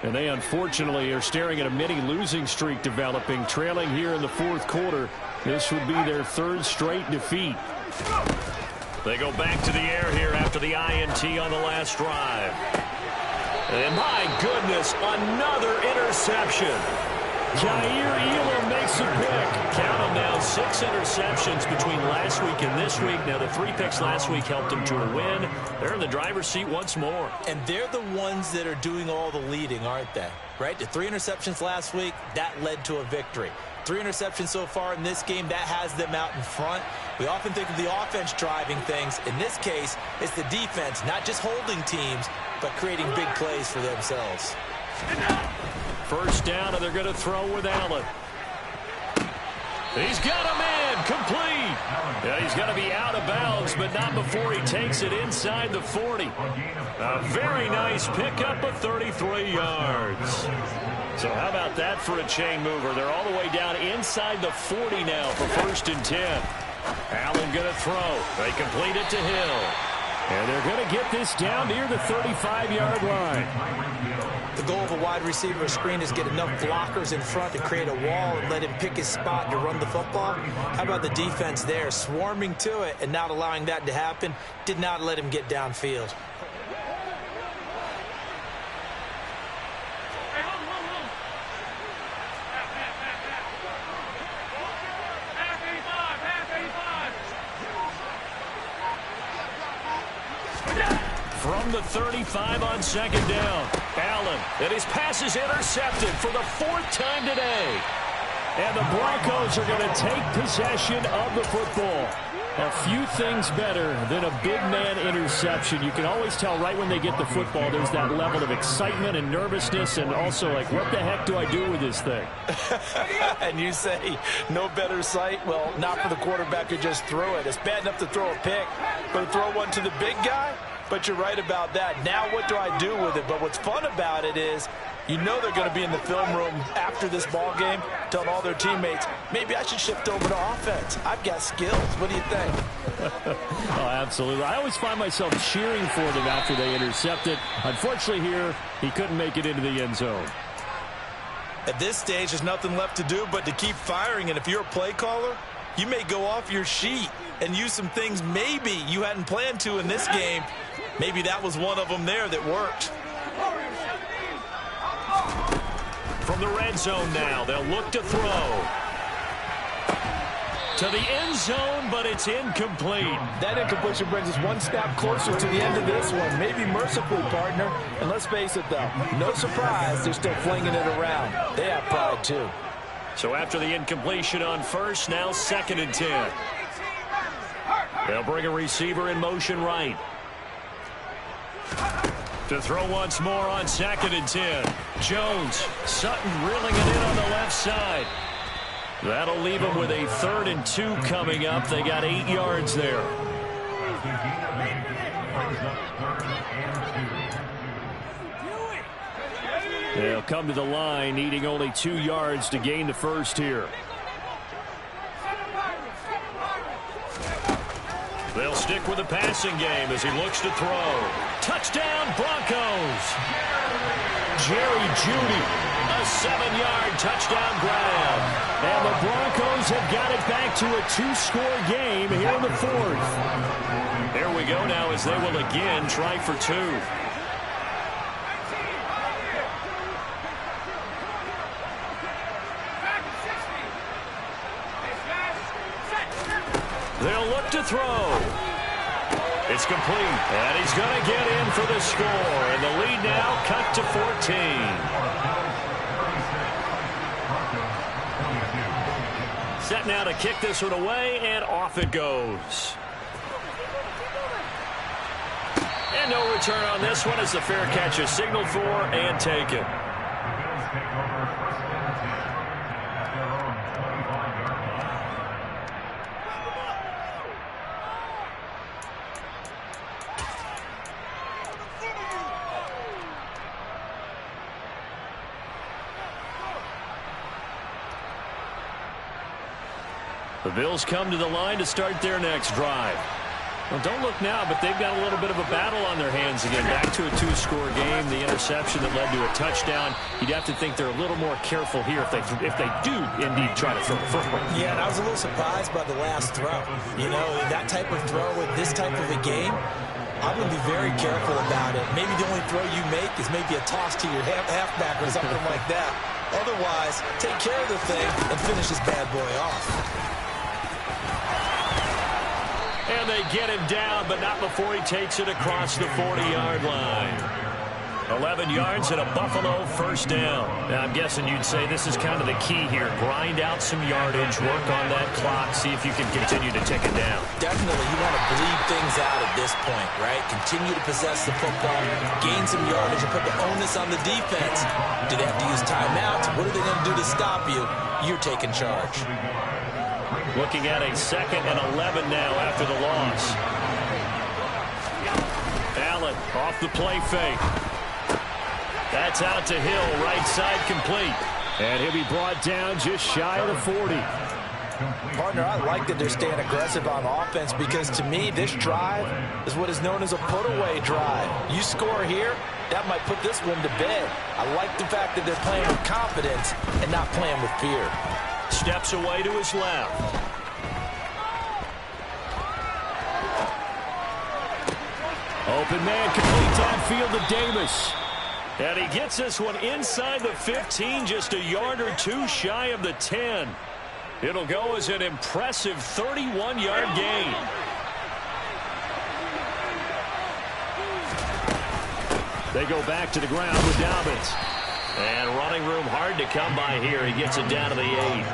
And they unfortunately are staring at a mini losing streak developing, trailing here in the fourth quarter. This would be their third straight defeat. They go back to the air here after the INT on the last drive. And my goodness, another interception. Jair Elam makes a pick. Count them now, 6 interceptions between last week and this week. Now, the 3 picks last week helped them to a win. They're in the driver's seat once more. And they're the ones that are doing all the leading, aren't they? Right? The 3 interceptions last week, that led to a victory. 3 interceptions so far in this game, that has them out in front. We often think of the offense driving things. In this case, it's the defense, not just holding teams, but creating big plays for themselves. First down, and they're going to throw with Allen. He's got a man, complete. Yeah, he's got to be out of bounds, but not before he takes it inside the 40. A very nice pickup of 33 yards. So how about that for a chain mover? They're all the way down inside the 40 now for 1st and 10. Allen going to throw. They complete it to Hill. And they're going to get this down near the 35-yard line. The goal of a wide receiver screen is get enough blockers in front to create a wall and let him pick his spot to run the football. How about the defense there, swarming to it and not allowing that to happen? Did not let him get downfield. From the 35 on 2nd down. Allen, and his pass is intercepted for the 4th time today. And the Broncos are going to take possession of the football. A few things better than a big man interception. You can always tell right when they get the football, there's that level of excitement and nervousness, and also like, what the heck do I do with this thing? And you say, no better sight? Well, not for the quarterback who just threw it. It's bad enough to throw a pick, but to throw one to the big guy? But you're right about that. Now what do I do with it? But what's fun about it is you know they're going to be in the film room after this ball game telling all their teammates, maybe I should shift over to offense. I've got skills. What do you think? Oh, absolutely. I always find myself cheering for them after they intercept it. Unfortunately here, he couldn't make it into the end zone. At this stage, there's nothing left to do but to keep firing. And if you're a play caller, you may go off your sheet and use some things maybe you hadn't planned to in this game. Maybe that was one of them there that worked. From the red zone now, they'll look to throw. To the end zone, but it's incomplete. That incompletion brings us one step closer to the end of this one. Maybe mercifully, partner. And let's face it, though, no surprise, they're still flinging it around. They have pride, too. So after the incompletion on 1st, now 2nd and 10. They'll bring a receiver in motion right. To throw once more on 2nd and 10. Jones, Sutton reeling it in on the left side. That'll leave them with a 3rd and 2 coming up. They got 8 yards there. They'll come to the line, needing only 2 yards to gain the first here. They'll stick with the passing game as he looks to throw. Touchdown, Broncos. Jerry Jeudy. A 7-yard touchdown grab. And the Broncos have got it back to a 2-score game here in the 4th. There we go now as they will again try for 2. They'll look to throw. It's complete. And he's going to get in for the score. And the lead now cut to 14. Set now to kick this one away, and off it goes. And no return on this one as the fair catch is signaled for and taken. The Bills come to the line to start their next drive. Well, don't look now, but they've got a little bit of a battle on their hands again. Back to a 2-score game. The interception that led to a touchdown. You'd have to think they're a little more careful here if they do indeed try to throw the football. Yeah, and I was a little surprised by the last throw. You know, that type of throw with this type of a game, I'm going to be very careful about it. Maybe the only throw you make is maybe a toss to your halfback or something like that. Otherwise, take care of the thing and finish this bad boy off. And they get him down, but not before he takes it across the 40-yard line. 11 yards and a Buffalo first down. Now, I'm guessing you'd say this is kind of the key here. Grind out some yardage, work on that clock, see if you can continue to tick it down. Definitely, you want to bleed things out at this point, right? Continue to possess the football, gain some yardage, and put the onus on the defense. Do they have to use timeouts? What are they going to do to stop you? You're taking charge. Looking at a 2nd and 11 now after the loss. Allen off the play fake. That's out to Hill, right side complete. And he'll be brought down just shy of the 40. Partner, I like that they're staying aggressive on offense because to me, this drive is what is known as a put-away drive. You score here, that might put this one to bed. I like the fact that they're playing with confidence and not playing with fear. Steps away to his left. Open man, complete downfield to Davis. And he gets this one inside the 15, just a yard or two shy of the 10. It'll go as an impressive 31-yard gain. They go back to the ground with Dobbins. And running room hard to come by here. He gets it down to the 8.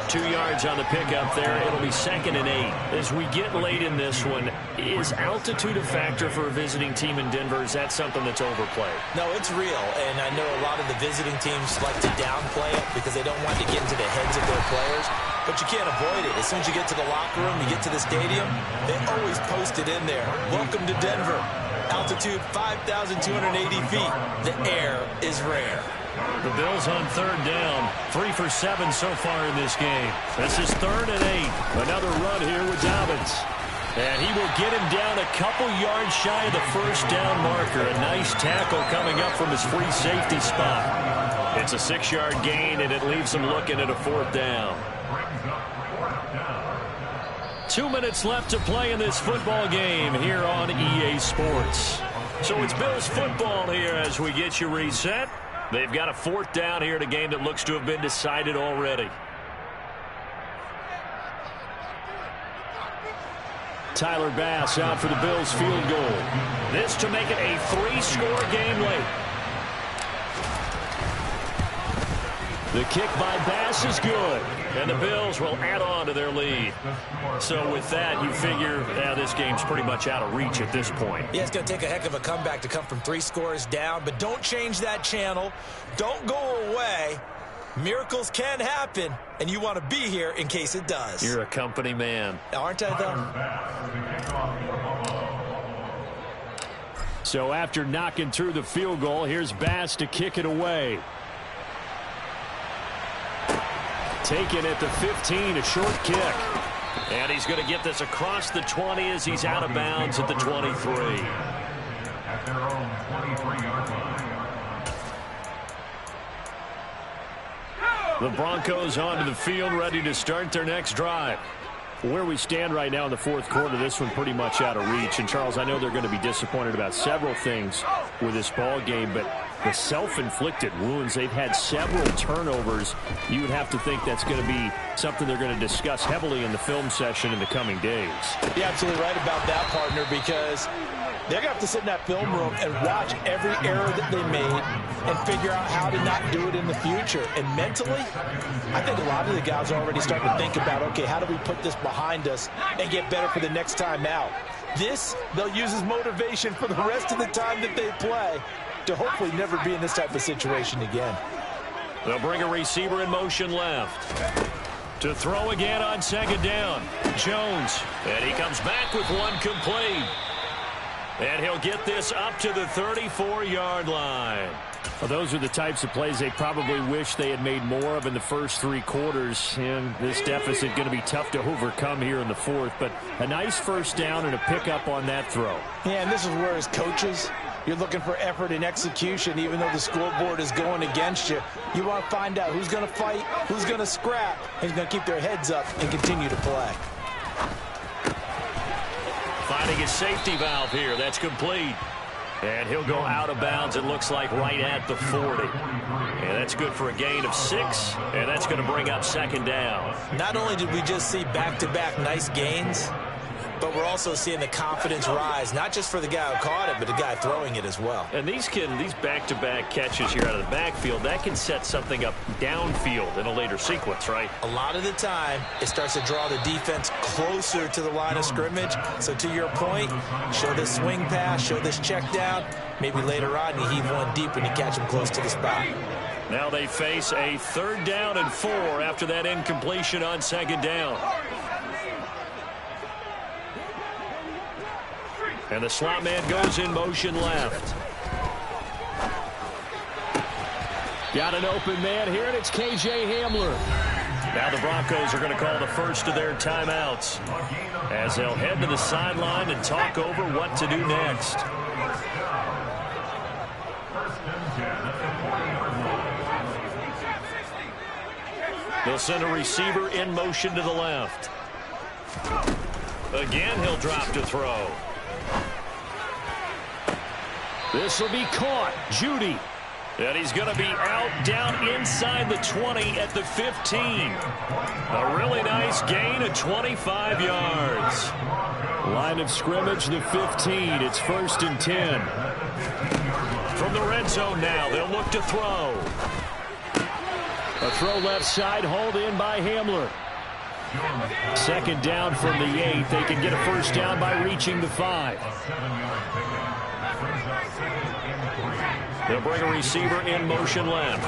2 yards on the pickup there. It'll be 2nd and 8. As we get late in this one, is altitude a factor for a visiting team in Denver? Is that something that's overplayed? No, it's real. And I know a lot of the visiting teams like to downplay it because they don't want to get into the heads of their players. But you can't avoid it. As soon as you get to the locker room, you get to the stadium, they always post it in there. Welcome to Denver. Altitude 5,280 feet. The air is rare. The Bills on 3rd down. 3 for 7 so far in this game. This is 3rd and 8. Another run here with Dobbins. And he will get him down a couple yards shy of the first down marker. A nice tackle coming up from his free safety spot. It's a 6-yard gain, and it leaves him looking at a 4th down. 2 minutes left to play in this football game here on EA Sports. So it's Bills football here as we get you reset. They've got a 4th down here in a game that looks to have been decided already. Tyler Bass out for the Bills field goal. This to make it a 3-score game late. The kick by Bass is good, and the Bills will add on to their lead. So with that, you figure this game's pretty much out of reach at this point. Yeah, it's going to take a heck of a comeback to come from 3 scores down, but don't change that channel. Don't go away. Miracles can happen, and you want to be here in case it does. You're a company man. Aren't I, though? So after knocking through the field goal, here's Bass to kick it away. Taken at the 15, a short kick. And he's going to get this across the 20 as he's out of bounds at the 23. At their own 23-yard line. The Broncos onto the field, ready to start their next drive. Where we stand right now in the 4th quarter, this one pretty much out of reach. And, Charles, I know they're going to be disappointed about several things with this ball game, but the self-inflicted wounds, they've had several turnovers. You would have to think that's going to be something they're going to discuss heavily in the film session in the coming days. You're absolutely right about that, partner, because they're going to have to sit in that film room and watch every error that they made and figure out how to not do it in the future. And mentally, I think a lot of the guys are already starting to think about, okay, how do we put this behind us and get better for the next time out? This, they'll use as motivation for the rest of the time that they play to hopefully never be in this type of situation again. They'll bring a receiver in motion left. To throw again on 2nd down. Jones. And he comes back with one complete. And he'll get this up to the 34-yard line. Well, those are the types of plays they probably wish they had made more of in the first 3 quarters. And this deficit going to be tough to overcome here in the fourth. But a nice first down and a pickup on that throw. Yeah, and this is where as coaches, you're looking for effort and execution. Even though the scoreboard is going against you, you want to find out who's going to fight, who's going to scrap, who's going to keep their heads up and continue to play. Finding his safety valve here. That's complete. And he'll go out of bounds, it looks like, right at the 40. And that's good for a gain of 6, and that's going to bring up second down. Not only did we just see back-to-back nice gains, but we're also seeing the confidence rise, not just for the guy who caught it, but the guy throwing it as well. And these back-to-back catches here out of the backfield, that can set something up downfield in a later sequence, right? A lot of the time, it starts to draw the defense closer to the line of scrimmage. So to your point, show this swing pass, show this check down. Maybe later on, you heave one deep when you catch him close to the spot. Now they face a 3rd down and 4 after that incompletion on second down. And the slot man goes in motion left. Got an open man here, and it's K.J. Hamler. Now the Broncos are going to call the first of their timeouts as they'll head to the sideline and talk over what to do next. They'll send a receiver in motion to the left. Again, he'll drop to throw. This will be caught. Judy. And he's going to be out down inside the 20 at the 15. A really nice gain of 25 yards. Line of scrimmage, the 15. It's 1st and 10. From the red zone now, they'll look to throw. A throw left side, hauled in by Hamler. 2nd down from the 8. They can get a first down by reaching the 5. They'll bring a receiver in motion left.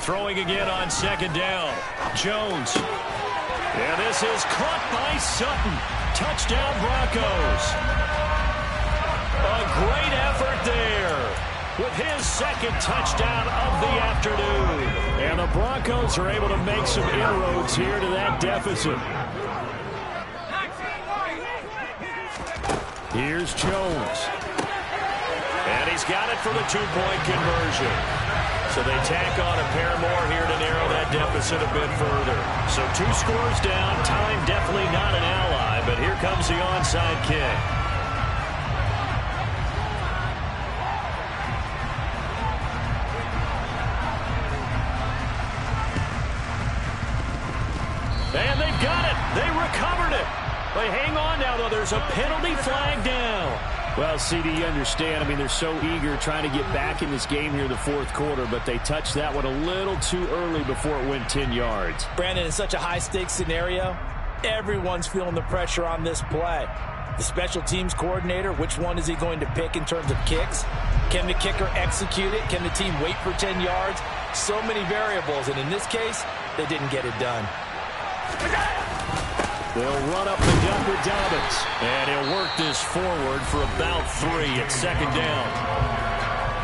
Throwing again on 2nd down. Jones. And this is caught by Sutton. Touchdown Broncos. A great effort there with his 2nd touchdown of the afternoon. And the Broncos are able to make some inroads here to that deficit. Here's Jones. And he's got it for the 2-point conversion. So they tack on a pair more here to narrow that deficit a bit further. So 2 scores down. Time definitely not an ally, but here comes the onside kick. And they've got it. They recovered it. They hang on now, though. There's a penalty flag down. Well, CD, you understand. I mean, they're so eager trying to get back in this game here in the 4th quarter, but they touched that one a little too early before it went 10 yards. Brandon, in such a high-stakes scenario, everyone's feeling the pressure on this play. The special teams coordinator, which one is he going to pick in terms of kicks? Can the kicker execute it? Can the team wait for 10 yards? So many variables, and in this case, they didn't get it done. They'll run up the gut with Dobbins. And he'll work this forward for about 3 at 2nd down.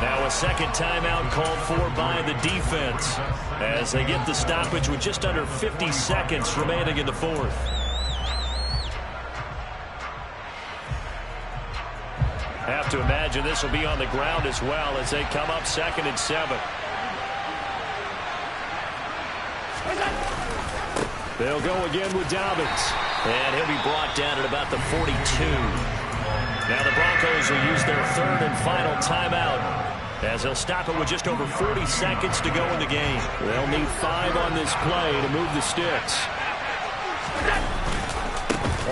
Now a 2nd timeout called for by the defense as they get the stoppage with just under 50 seconds remaining in the 4th. Have to imagine this will be on the ground as well as they come up 2nd and 7. They'll go again with Dobbins. And he'll be brought down at about the 42. Now the Broncos will use their 3rd and final timeout as they'll stop it with just over 40 seconds to go in the game. They'll need 5 on this play to move the sticks.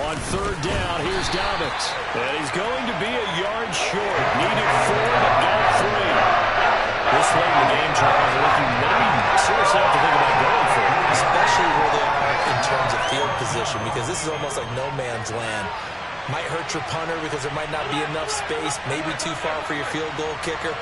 On 3rd down, here's Dobbins. And he's going to be a yard short. Needed 4 to get 3. This late in the game, Charles, looking maybe seriously have to think about going for it. Especially where they are in terms of field position, because this is almost like no man's land. Might hurt your punter because there might not be enough space, maybe too far for your field goal kicker.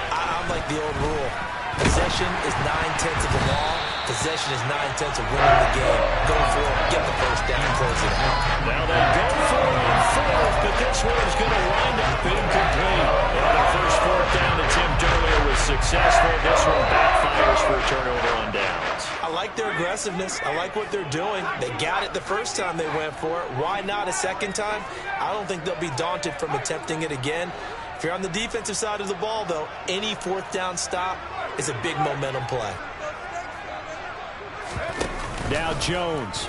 I'm like the old rule. Possession is 9/10 of the law. Possession is 9/10 of winning the game. Go for it, get the first down, close it out. Now they go for it on 4th, but this one is going to wind up incomplete. And the first 4th down attempt earlier was successful. This one backfires for a turnover on downs. I like their aggressiveness. I like what they're doing. They got it the first time they went for it. Why not a second time? I don't think they'll be daunted from attempting it again. If you're on the defensive side of the ball, though, any fourth down stop is a big momentum play. Now Jones.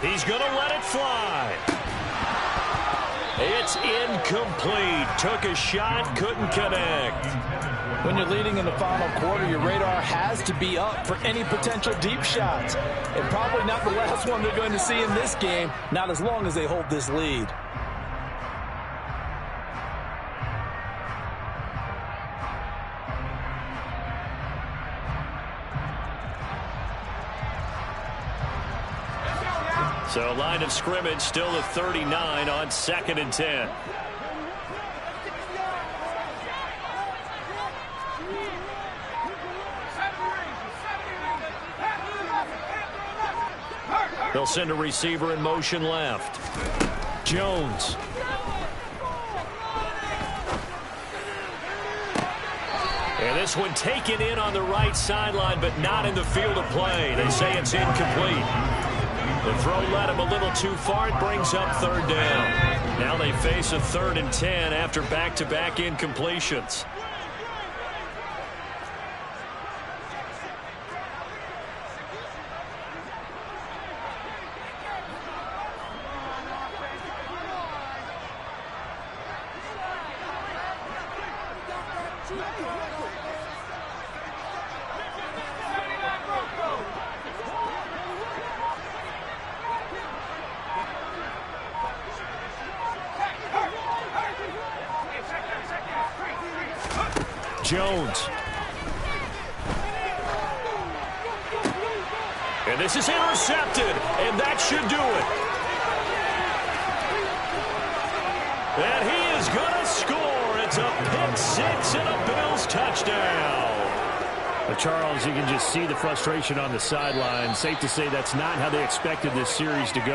He's going to let it fly. It's incomplete. Took a shot, couldn't connect. When you're leading in the final quarter, your radar has to be up for any potential deep shots. And probably not the last one they're going to see in this game, not as long as they hold this lead. So line of scrimmage still at 39 on 2nd and 10. They'll send a receiver in motion left. Jones. And this one taken in on the right sideline, but not in the field of play. They say it's incomplete. The throw led him a little too far. It brings up 3rd down. Now they face a 3rd and 10 after back-to-back incompletions. Jones. And this is intercepted, and that should do it. And he is going to score. It's a pick-6 and a Bills touchdown. But Charles, you can just see the frustration on the sideline. Safe to say that's not how they expected this series to go.